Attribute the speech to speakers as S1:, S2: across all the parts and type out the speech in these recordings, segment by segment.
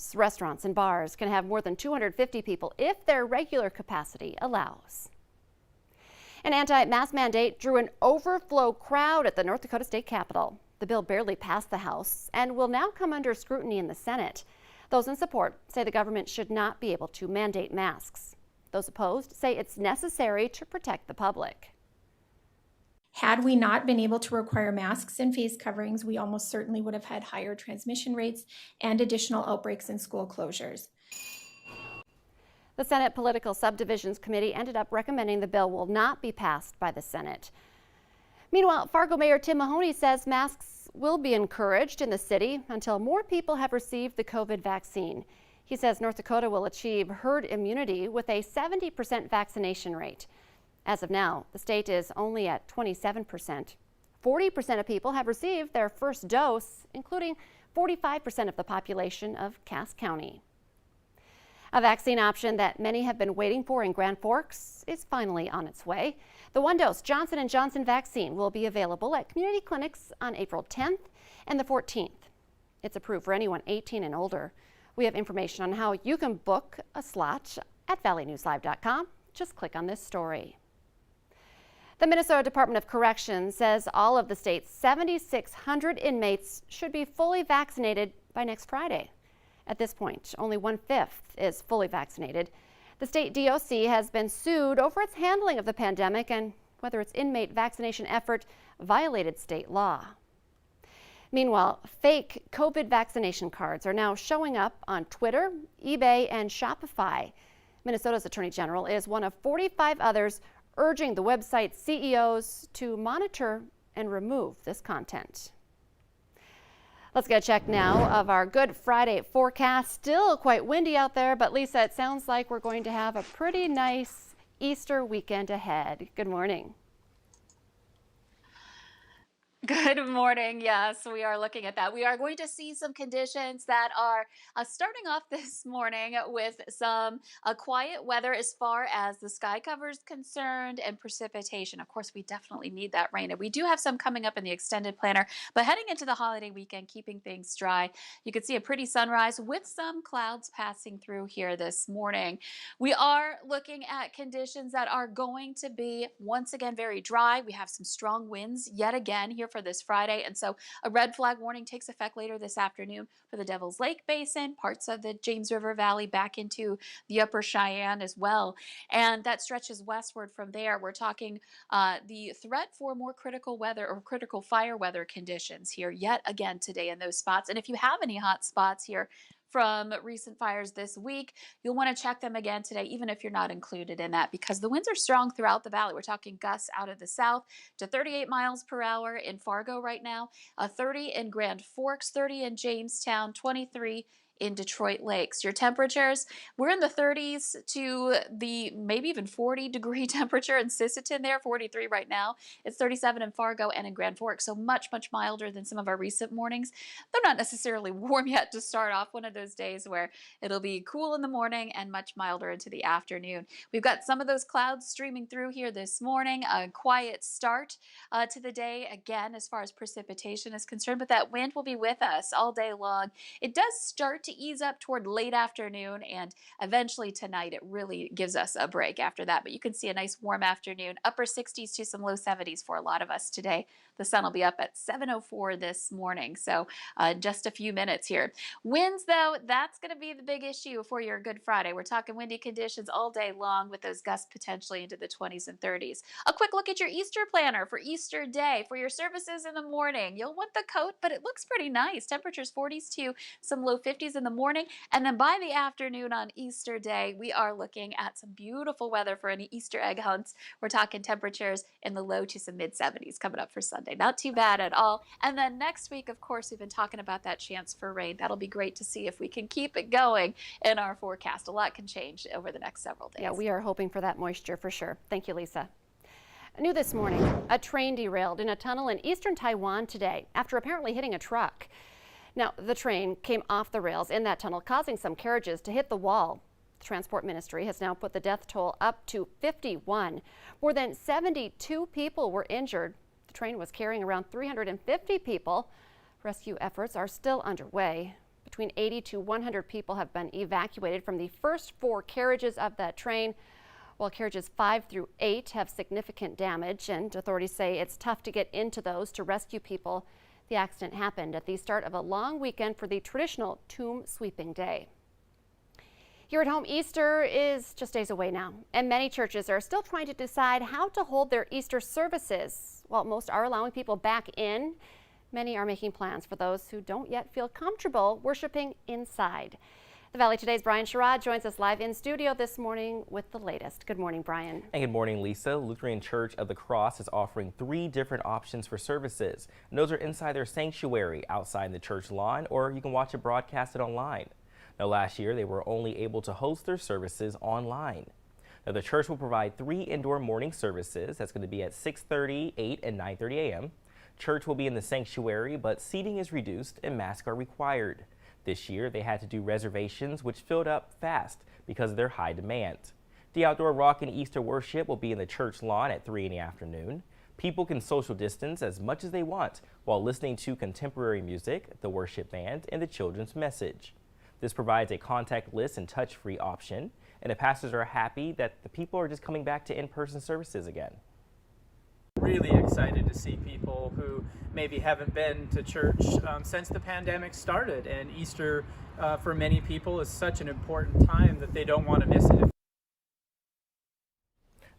S1: Malls, restaurants, and bars can have more than 250 people if their regular capacity allows. An anti-mask mandate drew an overflow crowd at the North Dakota State Capitol. The bill barely passed the House and will now come under scrutiny in the Senate. Those in support say the government should not be able to mandate masks. Those opposed say it's necessary to protect the public.
S2: Had we not been able to require masks and face coverings, we almost certainly would have had higher transmission rates and additional outbreaks and school closures.
S1: The Senate Political Subdivisions Committee ended up recommending the bill will not be passed by the Senate. Meanwhile, Fargo Mayor Tim Mahoney says masks will be encouraged in the city until more people have received the COVID vaccine. He says North Dakota will achieve herd immunity with a 70% vaccination rate. As of now, the state is only at 27%. 40% of people have received their first dose, including 45% of the population of Cass County. A vaccine option that many have been waiting for in Grand Forks is finally on its way. The one-dose Johnson & Johnson vaccine will be available at community clinics on April 10th and the 14th. It's approved for anyone 18 and older. We have information on how you can book a slot at valleynewslive.com. Just click on this story. The Minnesota Department of Corrections says all of the state's 7,600 inmates should be fully vaccinated by next Friday. At this point, only 1/5 is fully vaccinated. The state DOC has been sued over its handling of the pandemic and whether its inmate vaccination effort violated state law. Meanwhile, fake COVID vaccination cards are now showing up on Twitter, eBay, and Shopify. Minnesota's Attorney General is one of 45 others urging the website's CEOs to monitor and remove this content. Let's get a check now of our Good Friday forecast. Still quite windy out there, but Lisa, it sounds like we're going to have a pretty nice Easter weekend ahead. Good morning.
S3: Good morning. Yes, we are looking at that. We are going to see some conditions that are starting off this morning with some quiet weather as far as the sky cover is concerned and precipitation. Of course, we definitely need that rain. And we do have some coming up in the extended planner, but heading into the holiday weekend, keeping things dry. You can see a pretty sunrise with some clouds passing through here this morning. We are looking at conditions that are going to be once again very dry. We have some strong winds yet again here for this Friday, and so a red flag warning takes effect later this afternoon for the Devil's Lake Basin, parts of the James River Valley back into the Upper Cheyenne as well, and that stretches westward from there. We're talking the threat for more critical weather or critical fire weather conditions here yet again today in those spots. And if you have any hot spots here from recent fires this week, you'll want to check them again today, even if you're not included in that, because the winds are strong throughout the valley. We're talking gusts out of the south to 38 miles per hour in Fargo right now, 30 in Grand Forks, 30 in Jamestown, 23 in Detroit Lakes. Your temperatures, we're in the 30s to the maybe even 40-degree temperature in Sisseton there, 43 right now. It's 37 in Fargo and in Grand Forks, so much, much milder than some of our recent mornings. They're not necessarily warm yet to start off, one of those days where it'll be cool in the morning and much milder into the afternoon. We've got some of those clouds streaming through here this morning, a quiet start to the day, again, as far as precipitation is concerned, but that wind will be with us all day long. It does start to ease up toward late afternoon, and eventually tonight it really gives us a break after that. But you can see a nice warm afternoon, upper 60s to some low 70s for a lot of us today. The sun will be up at 7:04 this morning, so just a few minutes here. Winds, though, that's going to be the big issue for your Good Friday. We're talking windy conditions all day long with those gusts potentially into the 20s and 30s. A quick look at your Easter planner for Easter Day. For your services in the morning, you'll want the coat, but it looks pretty nice. Temperatures 40s to some low 50s in the morning, and then by the afternoon on Easter Day, we are looking at some beautiful weather for any Easter egg hunts. We're talking temperatures in the low to some mid 70s coming up for Sunday. Not too bad at all. And then next week, of course, we've been talking about that chance for rain. That'll be great to see if we can keep it going in our forecast. A lot can change over the next several days.
S1: Yeah, we are hoping for that moisture for sure. Thank you, Lisa. New this morning, a train derailed in a tunnel in eastern Taiwan today after apparently hitting a truck. Now, the train came off the rails in that tunnel, causing some carriages to hit the wall. The Transport Ministry has now put the death toll up to 51. More than 72 people were injured. The train was carrying around 350 people. Rescue efforts are still underway. between 80 to 100 people have been evacuated from the first 4 carriages of that train, while carriages 5 through 8 have significant damage, and authorities say it's tough to get into those to rescue people. The accident happened at the start of a long weekend for the traditional tomb sweeping day. Here at home, Easter is just days away now, and many churches are still trying to decide how to hold their Easter services. While most are allowing people back in, many are making plans for those who don't yet feel comfortable worshiping inside. The Valley Today's Brian Sherrod joins us live in studio this morning with the latest. Good morning, Brian.
S4: And good morning, Lisa. Lutheran Church of the Cross is offering 3 different options for services. And those are inside their sanctuary, outside the church lawn, or you can watch it broadcasted online. Now, last year, they were only able to host their services online. Now, the church will provide 3 indoor morning services. That's going to be at 6:30, 8, and 9:30 a.m. Church will be in the sanctuary, but seating is reduced and masks are required. This year, they had to do reservations, which filled up fast because of their high demand. The outdoor rock and Easter worship will be in the church lawn at 3 in the afternoon. People can social distance as much as they want while listening to contemporary music, the worship band, and the children's message. This provides a contactless and touch-free option, and the pastors are happy that the people are just coming back to in-person services again.
S5: Really excited to see people who maybe haven't been to church since the pandemic started, and Easter for many people is such an important time that they don't want to miss it.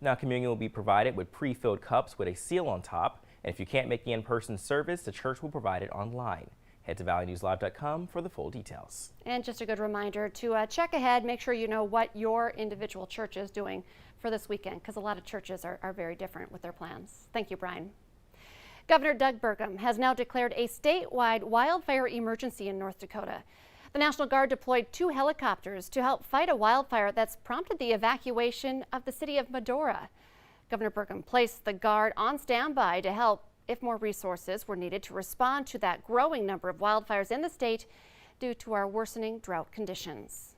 S4: Now, communion will be provided with pre-filled cups with a seal on top, and if you can't make the in-person service, the church will provide it online. Head to valleynewslive.com for the full details.
S1: And just a good reminder to check ahead, make sure you know what your individual church is doing for this weekend, because a lot of churches are very different with their plans. Thank you, Brian. Governor Doug Burgum has now declared a statewide wildfire emergency in North Dakota. The National Guard deployed 2 helicopters to help fight a wildfire that's prompted the evacuation of the city of Medora. Governor Burgum placed the Guard on standby to help if more resources were needed to respond to that growing number of wildfires in the state due to our worsening drought conditions.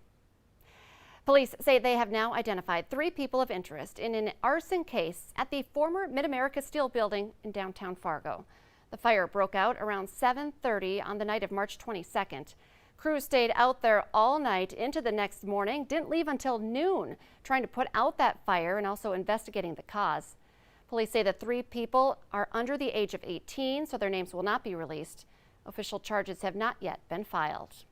S1: Police say they have now identified 3 people of interest in an arson case at the former Mid-America Steel building in downtown Fargo. The fire broke out around 7:30 on the night of March 22nd. Crews stayed out there all night into the next morning, didn't leave until noon, trying to put out that fire and also investigating the cause. Police say the 3 people are under the age of 18, so their names will not be released. Official charges have not yet been filed.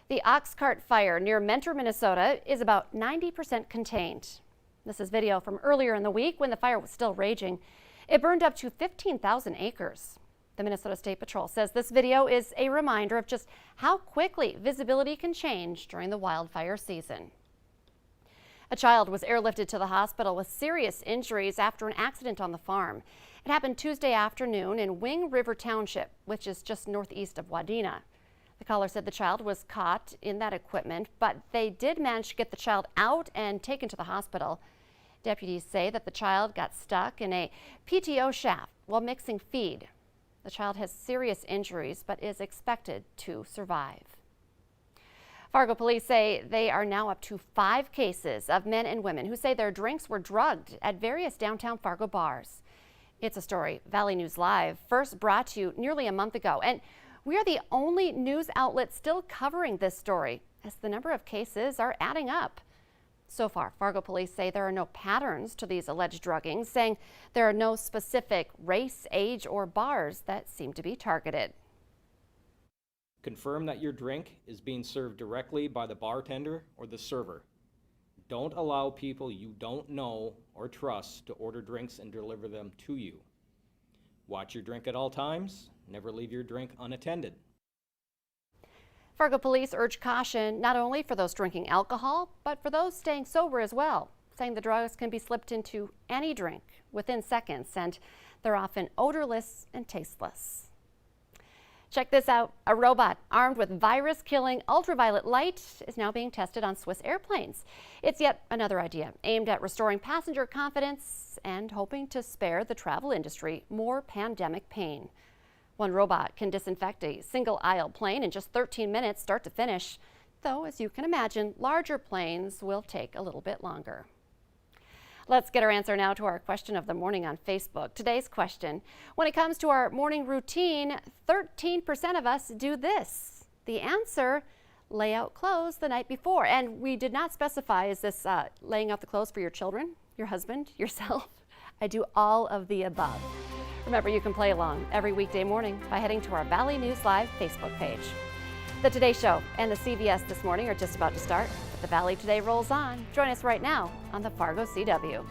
S1: The ox cart fire near Mentor, Minnesota is about 90% contained. This is video from earlier in the week when the fire was still raging. It burned up to 15,000 acres. The Minnesota State Patrol says this video is a reminder of just how quickly visibility can change during the wildfire season. A child was airlifted to the hospital with serious injuries after an accident on the farm. It happened Tuesday afternoon in Wing River Township, which is just northeast of Wadena. The caller said the child was caught in that equipment, but they did manage to get the child out and taken to the hospital. Deputies say that the child got stuck in a PTO shaft while mixing feed. The child has serious injuries, but is expected to survive. Fargo police say they are now up to 5 cases of men and women who say their drinks were drugged at various downtown Fargo bars. It's a story Valley News Live first brought to you nearly a month ago, and we are the only news outlet still covering this story as the number of cases are adding up. So far, Fargo police say there are no patterns to these alleged druggings, saying there are no specific race, age, or bars that seem to be targeted.
S6: Confirm that your drink is being served directly by the bartender or the server. Don't allow people you don't know or trust to order drinks and deliver them to you. Watch your drink at all times. Never leave your drink unattended.
S1: Fargo police urge caution not only for those drinking alcohol, but for those staying sober as well, saying the drugs can be slipped into any drink within seconds, and they're often odorless and tasteless. Check this out. A robot armed with virus-killing ultraviolet light is now being tested on Swiss airplanes. It's yet another idea aimed at restoring passenger confidence and hoping to spare the travel industry more pandemic pain. One robot can disinfect a single-aisle plane in just 13 minutes start to finish, though, as you can imagine, larger planes will take a little bit longer. Let's get our answer now to our question of the morning on Facebook. Today's question: when it comes to our morning routine, 13% of us do this. The answer, lay out clothes the night before. And we did not specify, is this laying out the clothes for your children, your husband, yourself? I do all of the above. Remember, you can play along every weekday morning by heading to our Valley News Live Facebook page. The Today Show and the CVS This Morning are just about to start, but the Valley Today rolls on. Join us right now on the Fargo CW.